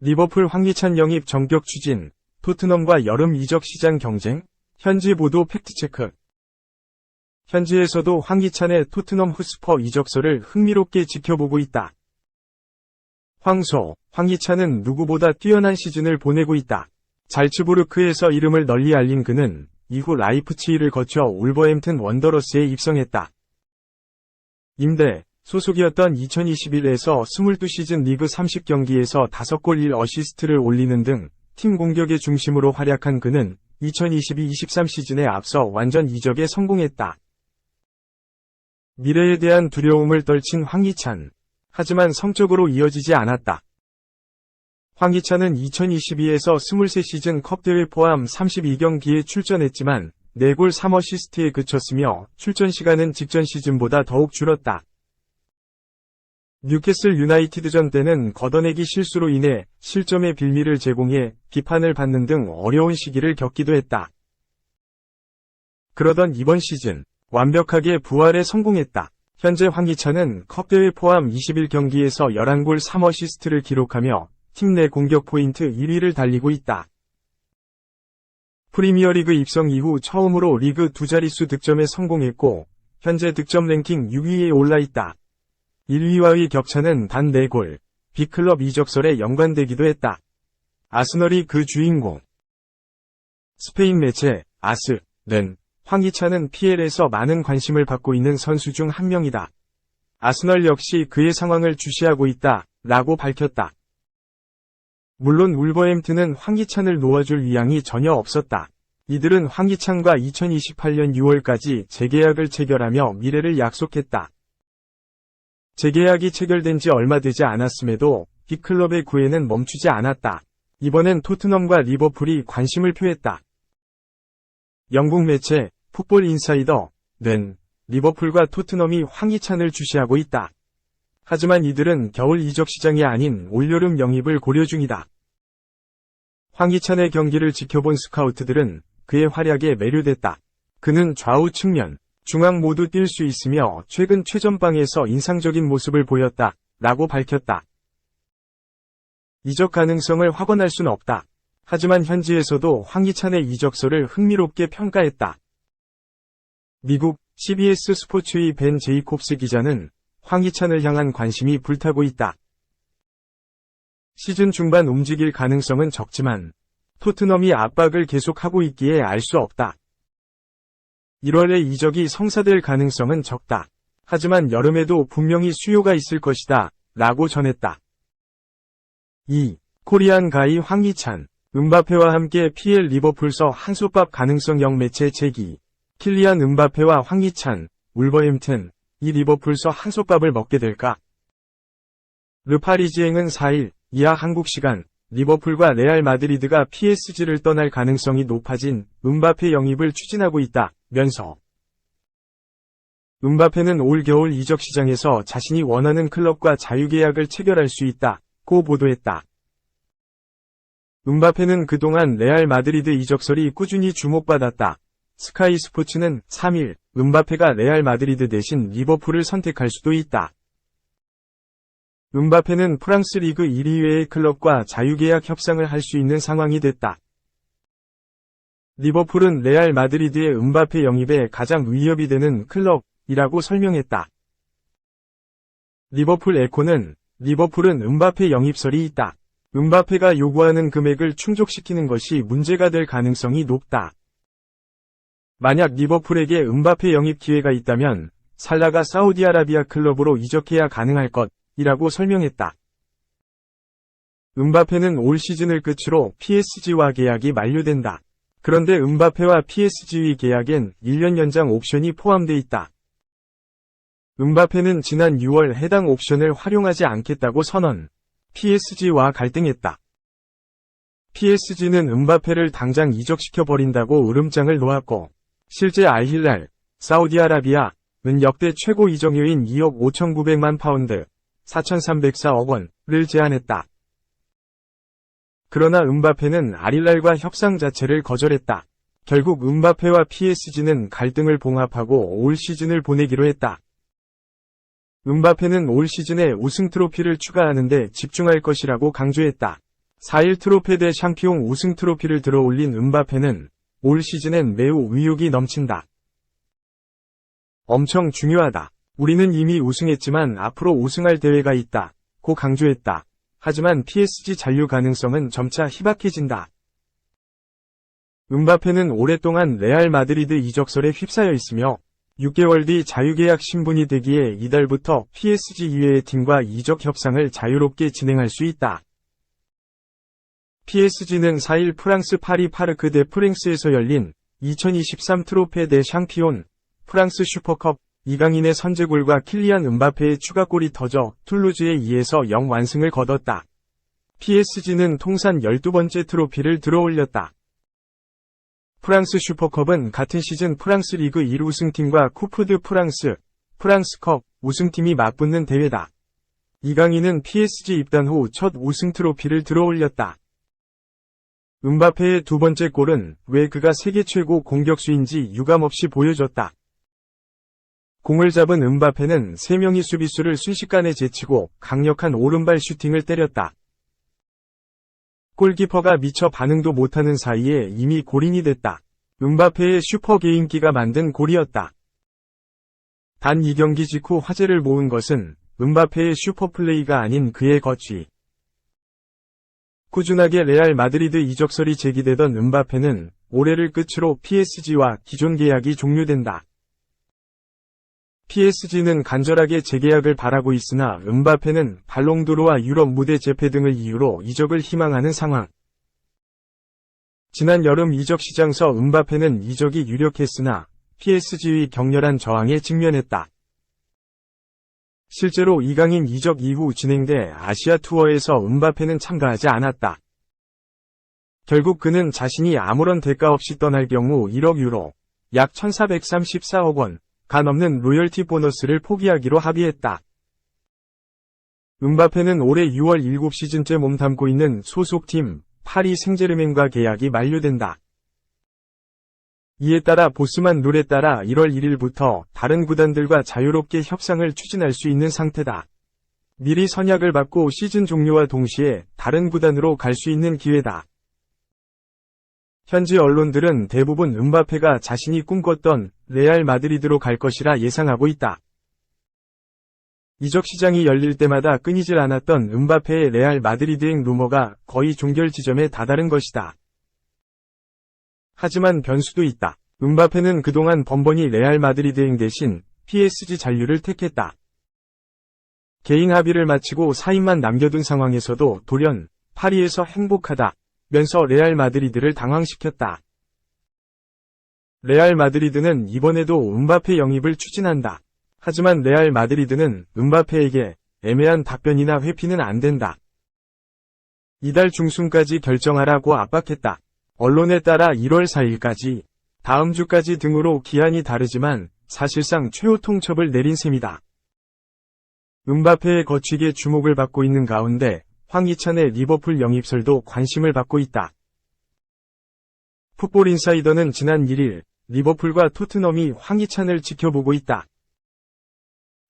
리버풀 황희찬 영입 전격 추진, 토트넘과 여름 이적 시장 경쟁, 현지 보도 팩트체크. 현지에서도 황희찬의 토트넘 헛스퍼 이적설을 흥미롭게 지켜보고 있다. 황희찬은 누구보다 뛰어난 시즌을 보내고 있다. 잘츠부르크에서 이름을 널리 알린 그는 이후 라이프치히를 거쳐 울버햄튼 원더러스에 입성했다. 임대, 소속이었던 2021에서 22시즌 리그 30경기에서 5골 1어시스트를 올리는 등 팀 공격의 중심으로 활약한 그는 2022-23 시즌에 앞서 완전 이적에 성공했다. 미래에 대한 두려움을 떨친 황희찬. 하지만 성적으로 이어지지 않았다. 황희찬은 2022에서 23시즌 컵대회 포함 32경기에 출전했지만 4골 3어시스트에 그쳤으며 출전 시간은 직전 시즌보다 더욱 줄었다. 뉴캐슬 유나이티드전 때는 걷어내기 실수로 인해 실점의 빌미를 제공해 비판을 받는 등 어려운 시기를 겪기도 했다. 그러던 이번 시즌, 완벽하게 부활에 성공했다. 현재 황희찬은 컵대회 포함 21경기에서 11골 3어시스트를 기록하며 팀 내 공격 포인트 1위를 달리고 있다. 프리미어리그 입성 이후 처음으로 리그 두 자릿수 득점에 성공했고 현재 득점 랭킹 6위에 올라 있다. 1위와의 격차는 단 4골, 빅클럽 이적설에 연관되기도 했다. 아스널이 그 주인공. 스페인 매체 아스는 황희찬은 PL에서 많은 관심을 받고 있는 선수 중 한 명이다. 아스널 역시 그의 상황을 주시하고 있다, 라고 밝혔다. 물론 울버햄튼은 황희찬을 놓아줄 의향이 전혀 없었다. 이들은 황희찬과 2028년 6월까지 재계약을 체결하며 미래를 약속했다. 재계약이 체결된 지 얼마 되지 않았음에도 빅클럽의 구애는 멈추지 않았다. 이번엔 토트넘과 리버풀이 관심을 표했다. 영국 매체 풋볼 인사이더는 리버풀과 토트넘이 황희찬을 주시하고 있다. 하지만 이들은 겨울 이적 시장이 아닌 올여름 영입을 고려 중이다. 황희찬의 경기를 지켜본 스카우트들은 그의 활약에 매료됐다. 그는 좌우 측면, 중앙 모두 뛸 수 있으며 최근 최전방에서 인상적인 모습을 보였다, 라고 밝혔다. 이적 가능성을 확언할 순 없다. 하지만 현지에서도 황희찬의 이적설을 흥미롭게 평가했다. 미국 CBS 스포츠의 벤 제이콥스 기자는 황희찬을 향한 관심이 불타고 있다. 시즌 중반 움직일 가능성은 적지만 토트넘이 압박을 계속하고 있기에 알 수 없다. 1월에 이적이 성사될 가능성은 적다. 하지만 여름에도 분명히 수요가 있을 것이다, 라고 전했다. 2. 코리안 가이 황희찬. 음바페와 함께 PL 리버풀서 한솥밥 가능성 영매체 제기. 킬리안 음바페와 황희찬, 울버햄튼, 이 리버풀서 한솥밥을 먹게 될까? 르파리지앵은 4일 이하 한국 시간 리버풀과 레알 마드리드가 PSG를 떠날 가능성이 높아진 음바페 영입을 추진하고 있다 면서 음바페는 올 겨울 이적 시장에서 자신이 원하는 클럽과 자유계약을 체결할 수 있다고 보도했다. 음바페는 그동안 레알 마드리드 이적설이 꾸준히 주목받았다. 스카이 스포츠는 3일 음바페가 레알 마드리드 대신 리버풀을 선택할 수도 있다. 음바페는 프랑스 리그 1위 외의 클럽과 자유계약 협상을 할 수 있는 상황이 됐다. 리버풀은 레알 마드리드의 음바페 영입에 가장 위협이 되는 클럽이라고 설명했다. 리버풀 에코는 리버풀은 음바페 영입설이 있다. 음바페가 요구하는 금액을 충족시키는 것이 문제가 될 가능성이 높다. 만약 리버풀에게 음바페 영입 기회가 있다면 살라가 사우디아라비아 클럽으로 이적해야 가능할 것이라고 설명했다. 음바페는 올 시즌을 끝으로 PSG와 계약이 만료된다. 그런데 음바페와 PSG의 계약엔 1년 연장 옵션이 포함돼 있다. 음바페는 지난 6월 해당 옵션을 활용하지 않겠다고 선언. PSG와 갈등했다. PSG는 음바페를 당장 이적시켜버린다고 으름장을 놓았고 실제 알힐랄, 사우디아라비아는 역대 최고 이적료인 2억 5,900만 파운드, 4,304억 원을 제안했다. 그러나 음바페는 알힐랄과 협상 자체를 거절했다. 결국 음바페와 PSG는 갈등을 봉합하고 올 시즌을 보내기로 했다. 음바페는 올 시즌에 우승 트로피를 추가하는 데 집중할 것이라고 강조했다. 4일 트로페 대 샹피옹 우승 트로피를 들어올린 음바페는 올 시즌엔 매우 의욕이 넘친다. 엄청 중요하다. 우리는 이미 우승했지만 앞으로 우승할 대회가 있다. 고 강조했다. 하지만 PSG 잔류 가능성은 점차 희박해진다. 음바페는 오랫동안 레알 마드리드 이적설에 휩싸여 있으며 6개월 뒤 자유계약 신분이 되기에 이달부터 PSG 이외의 팀과 이적 협상을 자유롭게 진행할 수 있다. PSG는 4일 프랑스 파리 파르크 대 프랭스에서 열린 2023 트로페 대 샹피온 프랑스 슈퍼컵 이강인의 선제골과 킬리안 음바페의 추가골이 터져 툴루즈에 2-0 완승을 거뒀다. PSG는 통산 12번째 트로피를 들어올렸다. 프랑스 슈퍼컵은 같은 시즌 프랑스 리그 1 우승팀과 쿠프 드 프랑스컵 우승팀이 맞붙는 대회다. 이강인은 PSG 입단 후 첫 우승 트로피를 들어올렸다. 음바페의 두 번째 골은 왜 그가 세계 최고 공격수인지 유감없이 보여줬다. 공을 잡은 음바페는 3명의 수비수를 순식간에 제치고 강력한 오른발 슈팅을 때렸다. 골키퍼가 미처 반응도 못하는 사이에 이미 골인이 됐다. 음바페의 슈퍼 개인기가 만든 골이었다. 단 이 경기 직후 화제를 모은 것은 음바페의 슈퍼플레이가 아닌 그의 거취. 꾸준하게 레알 마드리드 이적설이 제기되던 음바페는 올해를 끝으로 PSG와 기존 계약이 종료된다. PSG는 간절하게 재계약을 바라고 있으나 음바페는 발롱도르와 유럽 무대 재패 등을 이유로 이적을 희망하는 상황. 지난 여름 이적 시장서 음바페는 이적이 유력했으나 PSG의 격렬한 저항에 직면했다. 실제로 이강인 이적 이후 진행돼 아시아 투어에서 음바페는 참가하지 않았다. 결국 그는 자신이 아무런 대가 없이 떠날 경우 1억 유로, 약 1434억 원, 가 넘는 로열티 보너스를 포기하기로 합의했다. 음바페는 올해 6월 7시즌째 몸담고 있는 소속팀 파리 생제르맹과 계약이 만료된다. 이에 따라 보스만 룰에 따라 1월 1일부터 다른 구단들과 자유롭게 협상을 추진할 수 있는 상태다. 미리 선약을 받고 시즌 종료와 동시에 다른 구단으로 갈 수 있는 기회다. 현지 언론들은 대부분 음바페가 자신이 꿈꿨던 레알 마드리드로 갈 것이라 예상하고 있다. 이적 시장이 열릴 때마다 끊이질 않았던 음바페의 레알 마드리드행 루머가 거의 종결 지점에 다다른 것이다. 하지만 변수도 있다. 음바페는 그동안 번번이 레알 마드리드행 대신 PSG 잔류를 택했다. 개인 합의를 마치고 사인만 남겨둔 상황에서도 돌연 파리에서 행복하다 면서 레알 마드리드를 당황시켰다. 레알 마드리드는 이번에도 음바페 영입을 추진한다. 하지만 레알 마드리드는 음바페에게 애매한 답변이나 회피는 안 된다. 이달 중순까지 결정하라고 압박했다. 언론에 따라 1월 4일까지, 다음 주까지 등으로 기한이 다르지만 사실상 최후 통첩을 내린 셈이다. 음바페의 거취에 주목을 받고 있는 가운데 황희찬의 리버풀 영입설도 관심을 받고 있다. 풋볼 인사이더는 지난 1일 리버풀과 토트넘이 황희찬을 지켜보고 있다.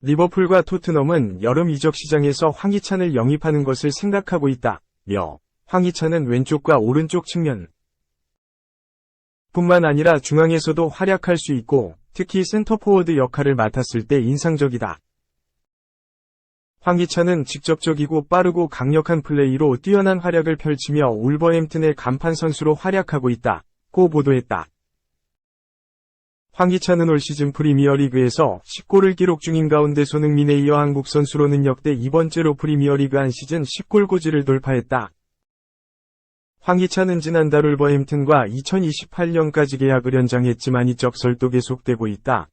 리버풀과 토트넘은 여름 이적 시장에서 황희찬을 영입하는 것을 생각하고 있다며 황희찬은 왼쪽과 오른쪽 측면 뿐만 아니라 중앙에서도 활약할 수 있고 특히 센터포워드 역할을 맡았을 때 인상적이다. 황희찬은 직접적이고 빠르고 강력한 플레이로 뛰어난 활약을 펼치며 울버햄튼의 간판 선수로 활약하고 있다고 보도했다. 황희찬은 올 시즌 프리미어리그에서 10골을 기록 중인 가운데 손흥민에 이어 한국 선수로는 역대 2번째로 프리미어리그 한 시즌 10골 고지를 돌파했다. 황희찬은 지난달 울버햄튼과 2028년까지 계약을 연장했지만 이적설도 계속되고 있다.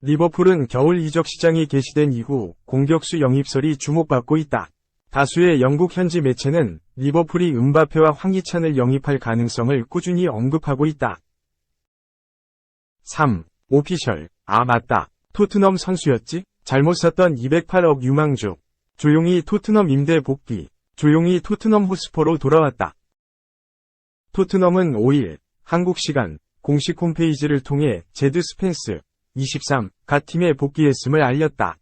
리버풀은 겨울 이적 시장이 개시된 이후 공격수 영입설이 주목받고 있다. 다수의 영국 현지 매체는 리버풀이 음바페와 황희찬을 영입할 가능성을 꾸준히 언급하고 있다. 3. 오피셜. 아 맞다. 토트넘 선수였지? 잘못 샀던 208억 유망주. 조용히 토트넘 임대 복귀. 조용히 토트넘 호스퍼로 돌아왔다. 토트넘은 5일 한국 시간 공식 홈페이지를 통해 제드 스펜스 23가 팀에 복귀했음을 알렸다.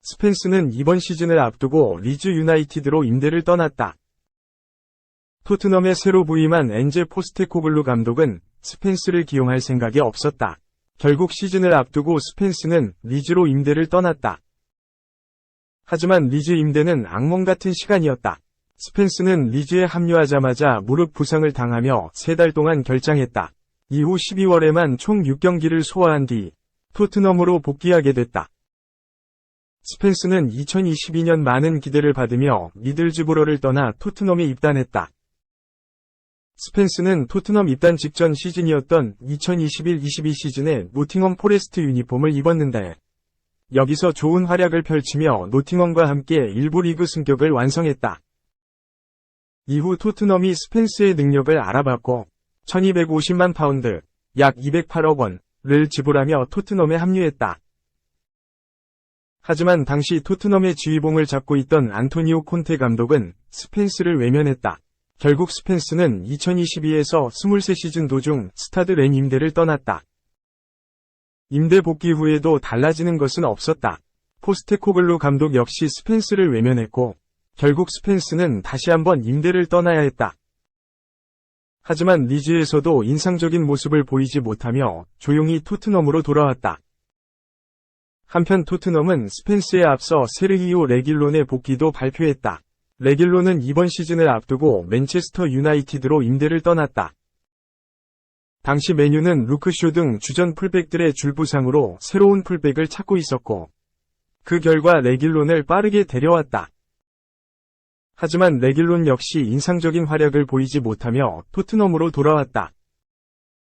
스펜스는 이번 시즌을 앞두고 리즈 유나이티드로 임대를 떠났다. 토트넘에 새로 부임한 엔제 포스테코글루 감독은 스펜스를 기용할 생각이 없었다. 결국 시즌을 앞두고 스펜스는 리즈로 임대를 떠났다. 하지만 리즈 임대는 악몽 같은 시간이었다. 스펜스는 리즈에 합류하자마자 무릎 부상을 당하며 3달 동안 결장했다. 이후 12월에만 총 6경기를 소화한 뒤 토트넘으로 복귀하게 됐다. 스펜스는 2022년 많은 기대를 받으며 미들즈브러를 떠나 토트넘에 입단했다. 스펜스는 토트넘 입단 직전 시즌이었던 2021-22 시즌에 노팅엄 포레스트 유니폼을 입었는데 여기서 좋은 활약을 펼치며 노팅엄과 함께 일부 리그 승격을 완성했다. 이후 토트넘이 스펜스의 능력을 알아봤고 1250만 파운드, 약 208억 원을 지불하며 토트넘에 합류했다. 하지만 당시 토트넘의 지휘봉을 잡고 있던 안토니오 콘테 감독은 스펜스를 외면했다. 결국 스펜스는 2022에서 23시즌 도중 스타드 렌 임대를 떠났다. 임대 복귀 후에도 달라지는 것은 없었다. 포스테코글루 감독 역시 스펜스를 외면했고 결국 스펜스는 다시 한번 임대를 떠나야 했다. 하지만 리즈에서도 인상적인 모습을 보이지 못하며 조용히 토트넘으로 돌아왔다. 한편 토트넘은 스펜스에 앞서 세르히오 레길론의 복귀도 발표했다. 레길론은 이번 시즌을 앞두고 맨체스터 유나이티드로 임대를 떠났다. 당시 메뉴는 루크쇼 등 주전 풀백들의 줄부상으로 새로운 풀백을 찾고 있었고 그 결과 레길론을 빠르게 데려왔다. 하지만 레길론 역시 인상적인 활약을 보이지 못하며 토트넘으로 돌아왔다.